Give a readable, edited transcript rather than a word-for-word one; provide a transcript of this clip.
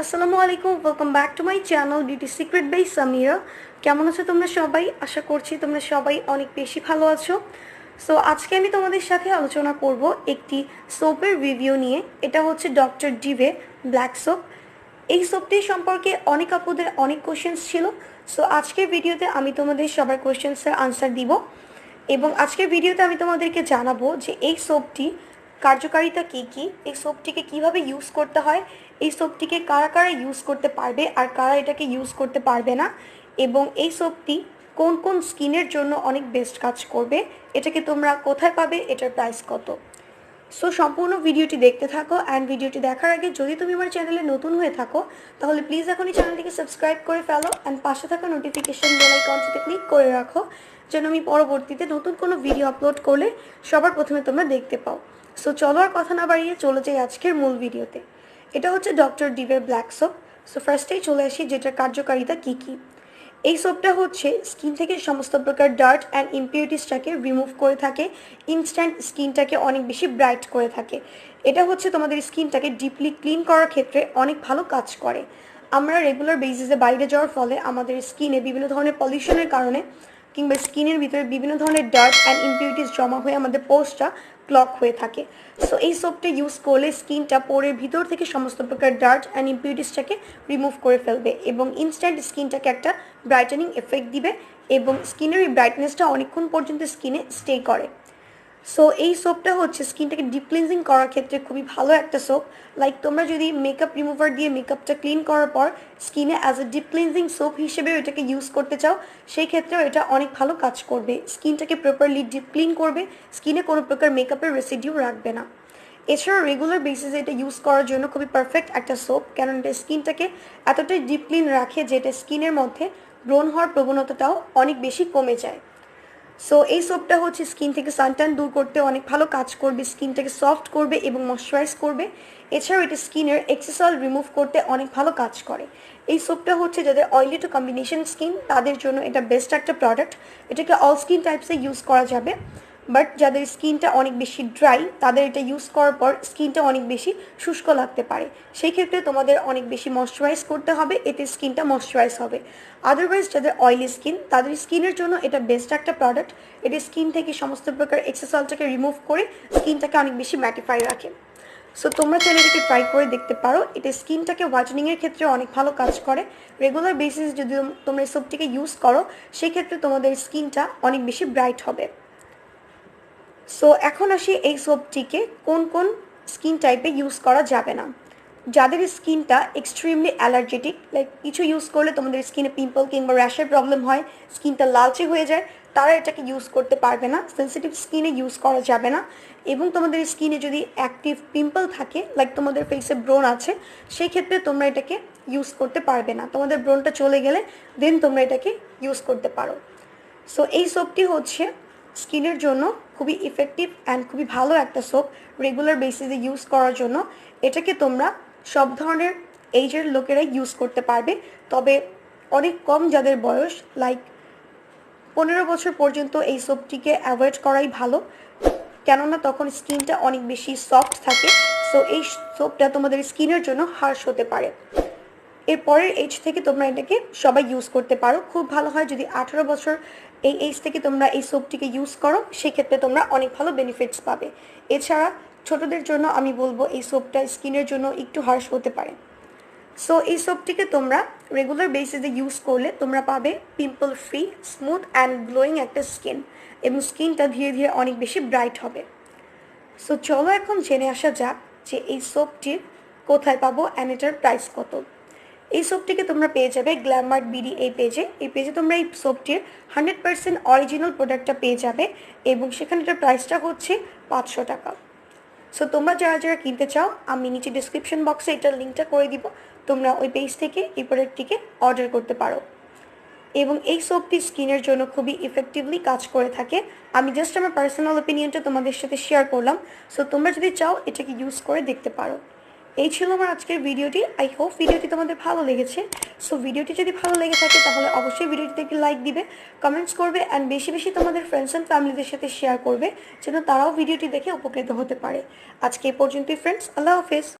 আসসালামু আলাইকুম, welcome back to my channel beauty secret by Samira. কেমন আছো তোমরা সবাই? আশা করছি তোমরা সবাই অনেক বেশি ভালো আছো। সো আজকে আমি তোমাদের সাথে আলোচনা করব একটি সোপের রিভিউ নিয়ে। এটা হচ্ছে ডক্টর ডিভে ব্ল্যাক সোপ। এই সোপটি সম্পর্কে অনেক আপুদের অনেক কোশ্চেন্স ছিল। সো আজকের ভিডিওতে আমি তোমাদের সবার কোশ্চেন্সের আনসার দিব এবং আজকের ভিডিওতে আমি তোমাদেরকে জানাবো যে এই সোপটি কার্যকারিতা কী কী, এই সোপটিকে কিভাবে ইউজ করতে হয়, এই সোপটিকে কারা কারা ইউজ করতে পারবে আর কারা এটাকে ইউজ করতে পারবে না, এবং এই সোপটি কোন কোন স্কিনের জন্য অনেক বেস্ট কাজ করবে, এটাকে তোমরা কোথায় পাবে, এটার প্রাইস কত। সো সম্পূর্ণ ভিডিওটি দেখতে থাকো। অ্যান্ড ভিডিওটি দেখার আগে যদি তুমি আমার চ্যানেলে নতুন হয়ে থাকো তাহলে প্লিজ এখনই চ্যানেলটিকে সাবস্ক্রাইব করে ফেলো অ্যান্ড পাশে থাকা নোটিফিকেশন বেল আইকনটিতে ক্লিক করে রাখো যেন আমি পরবর্তীতে নতুন কোনো ভিডিও আপলোড করলে সবার প্রথমে তোমরা দেখতে পাও। সো চলো আর কথা না বাড়িয়ে চলে যাই আজকের মূল ভিডিওতে। এটা হচ্ছে ডক্টর ডিভের ব্ল্যাক সোপ। সো ফার্স্টেই চলে আসি যেটার কার্যকারিতা কী কী। এই সোপটা হচ্ছে স্কিন থেকে সমস্ত প্রকার ডার্ট অ্যান্ড ইমপিউরিটিসটাকে রিমুভ করে থাকে, ইনস্ট্যান্ট স্কিনটাকে অনেক বেশি ব্রাইট করে থাকে। এটা হচ্ছে তোমাদের স্কিনটাকে ডিপলি ক্লিন করার ক্ষেত্রে অনেক ভালো কাজ করে। আমরা রেগুলার বেসিসে বাইরে যাওয়ার ফলে আমাদের স্কিনে বিভিন্ন ধরনের পলিউশনের কারণে কিংবা স্কিনের ভিতরে বিভিন্ন ধরনের ডার্ট অ্যান্ড ইমপিউরিটিস জমা হয়ে আমাদের পোর্সটা ক্লক হয়ে থাকে। সো এই সোপটা ইউজ করলে স্কিনটা পোরের ভিতর থেকে সমস্ত প্রকার ডার্ট অ্যান্ড ইমপিউরিটিসটাকে রিমুভ করে ফেলবে এবং ইনস্ট্যান্ট স্কিনটাকে একটা ব্রাইটেনিং এফেক্ট দিবে এবং স্কিনের এই ব্রাইটনেসটা অনেকক্ষণ পর্যন্ত স্কিনে স্টে করে। সো এই সোপটা হচ্ছে স্কিনটাকে ডিপ ক্লিনজিং করার ক্ষেত্রে খুবই ভালো একটা সোপ। লাইক তোমরা যদি মেকআপ রিমুভার দিয়ে মেকআপটা ক্লিন করার পর স্কিনে as a deep cleansing soap হিসেবে এটাকে ইউজ করতে চাও, সেই ক্ষেত্রেও এটা অনেক ভালো কাজ করবে। স্কিনটাকে প্রপারলি ডিপ ক্লিন করবে, স্কিনে কোনো প্রকার মেকআপের রেসিডিউ রাখবে না। এছাড়া রেগুলার বেসিসে এটা ইউজ করার জন্য খুবই পারফেক্ট একটা সোপ, কারণ এটা স্কিনটাকে এতটাই ডিপ ক্লিন রাখে যে এটা স্কিনের মধ্যে ব্রণ হওয়ার প্রবণতাটাও অনেক বেশি কমে যায়। সো এই সোপটা হচ্ছে স্কিন থেকে সানট্যান দূর করতে অনেক ভালো কাজ করবে, স্কিনটাকে সফট করবে এবং ময়শ্চারাইজ করবে। এছাড়াও এটা স্কিনের এক্সেস অয়েল রিমুভ করতে অনেক ভালো কাজ করে। এই সোপটা হচ্ছে যাদের অয়েলি টু কম্বিনেশন স্কিন তাদের জন্য এটা বেস্ট একটা প্রোডাক্ট। এটাকে অল স্কিন টাইপসে ইউজ করা যাবে, বাট যাদের স্কিনটা অনেক বেশি ড্রাই তাদের এটা ইউজ করার পর স্কিনটা অনেক বেশি শুষ্ক লাগতে পারে। সেই ক্ষেত্রে তোমাদের অনেক বেশি ময়শ্চারাইজ করতে হবে, এতে স্কিনটা ময়শ্চারাইজ হবে। আদারওয়াইজ যাদের অয়েলি স্কিন তাদের স্কিনের জন্য এটা বেস্ট একটা প্রোডাক্ট। এটা স্কিন থেকে সমস্ত প্রকার এক্সেস অয়েলটাকে রিমুভ করে স্কিনটাকে অনেক বেশি ম্যাটিফাই রাখে। সো তোমরা চাইলে এটাকে ট্রাই করে দেখতে পারো। এটা স্কিনটাকে হোয়াইটেনিংয়ের ক্ষেত্রে অনেক ভালো কাজ করে। রেগুলার বেসিস যদি তোমরা এই সোপটিকে ইউজ করো সেই ক্ষেত্রে তোমাদের স্কিনটা অনেক বেশি ব্রাইট হবে। সো এখন আসি এই সোপটিকে কোন কোন স্কিন টাইপে ইউজ করা যাবে না। যাদের স্কিনটা এক্সট্রিমলি অ্যালার্জেটিক, লাইক কিছু ইউজ করলে তোমাদের স্কিনে পিম্পল কিংবা র্যাশের প্রবলেম হয়, স্কিনটা লালচে হয়ে যায়, তারা এটাকে ইউজ করতে পারবে না। সেন্সিটিভ স্কিনে ইউজ করা যাবে না। এবং তোমাদের স্কিনে যদি অ্যাক্টিভ পিম্পল থাকে, লাইক তোমাদের ফেসে ব্রণ আছে, সেই ক্ষেত্রে তোমরা এটাকে ইউজ করতে পারবে না। তোমাদের ব্রণটা চলে গেলে দেন তোমরা এটাকে ইউজ করতে পারো। সো এই সোপটি হচ্ছে স্কিনের জন্য খুবই ইফেক্টিভ অ্যান্ড খুবই ভালো একটা সোপ রেগুলার বেসিসে ইউজ করার জন্য। এটাকে তোমরা সব ধরনের এইজের লোকেরা ইউজ করতে পারবে, তবে অনেক কম যাদের বয়স, লাইক 15 বছর পর্যন্ত এই সোপটিকে অ্যাভয়েড করাই ভালো, কেননা তখন স্কিনটা অনেক বেশি সফট থাকে। সো এই সোপটা তোমাদের স্কিনের জন্য হার্শ হতে পারে। এর পরের এজ থেকে তোমরা এটাকে সবাই ইউজ করতে পারো। খুব ভালো হয় যদি 18 বছর এই এজ থেকে তোমরা এই সোপটিকে ইউজ করো, সেক্ষেত্রে তোমরা অনেক ভালো বেনিফিটস পাবে। এছাড়া ছোটদের জন্য আমি বলবো এই সোপটা স্কিনের জন্য একটু হার্শ হতে পারে। সো এই সোপটিকে তোমরা রেগুলার বেসিসে ইউজ করলে তোমরা পাবে pimple free, smooth and glowing একটা স্কিন, এবং স্কিনটা ধীরে ধীরে অনেক বেশি ব্রাইট হবে। সো চলো এখন জেনে আসা যাক যে এই সোপটির কোথায় পাবো অ্যান্ড এটার প্রাইস কত। এই সোপটিকে তোমরা পেয়ে যাবে গ্ল্যামার বিডি এই পেজে তোমরা এই সোপটির 100% অরিজিনাল প্রোডাক্টটা পেয়ে যাবে এবং সেখানে এটার প্রাইসটা হচ্ছে 500 টাকা। সো তোমরা যারা যারা কিনতে চাও আমি নিচে ডিসক্রিপশন বক্সে এটার লিঙ্কটা করে দিব, তোমরা ওই পেজ থেকে এই প্রোডাক্টটিকে অর্ডার করতে পারো। এবং এই সোপটি স্কিনের জন্য খুবই ইফেক্টিভলি কাজ করে থাকে। আমি জাস্ট আমার পার্সোনাল ওপিনিয়নটা তোমাদের সাথে শেয়ার করলাম। সো তোমরা যদি চাও এটাকে ইউজ করে দেখতে পারো। এই ছিল আমার আজকের ভিডিওটি। আই হোপ ভিডিওটি তোমাদের ভালো লেগেছে। সো ভিডিওটি যদি ভালো লেগে থাকে তাহলে অবশ্যই ভিডিওটিতে একটি লাইক দিবে, কমেন্টস করবে অ্যান্ড বেশি বেশি তোমাদের ফ্রেন্ডস অ্যান্ড ফ্যামিলিদের সাথে শেয়ার করবে যেন তারাও ভিডিওটি দেখে উপকৃত হতে পারে। আজকে এই পর্যন্তই ফ্রেন্ডস, আল্লাহ হাফেজ।